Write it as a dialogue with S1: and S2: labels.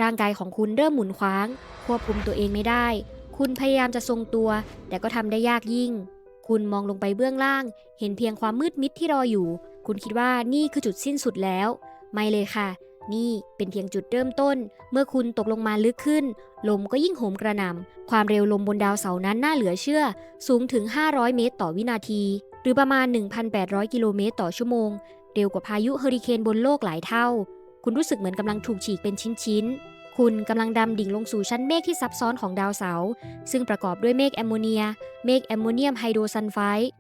S1: ร่างกายของคุณเริ่มหมุนคว้างควบคุมตัวเองไม่ได้คุณพยายามจะทรงตัวแต่ก็ทำได้ยากยิ่งคุณมองลงไปเบื้องล่างเห็นเพียงความมืดมิดที่รออยู่คุณคิดว่านี่คือจุดสิ้นสุดแล้วไม่เลยค่ะนี่เป็นเพียงจุดเริ่มต้นเมื่อคุณตกลงมาลึกขึ้นลมก็ยิ่งโหมกระหน่ำความเร็วลมบนดาวเสาร์นั้นน่าเหลือเชื่อสูงถึง500เมตรต่อวินาทีหรือประมาณ 1,800 กิโลเมตรต่อชั่วโมงเร็วกว่าพายุเฮอริเคนบนโลกหลายเท่าคุณรู้สึกเหมือนกำลังถูกฉีกเป็นชิ้นๆคุณกำลังดำดิ่งลงสู่ชั้นเมฆที่ซับซ้อนของดาวเสาร์ซึ่งประกอบด้วยเมฆแอมโมเนียเมฆแอมโมเนียมไฮโดรซัลไฟด์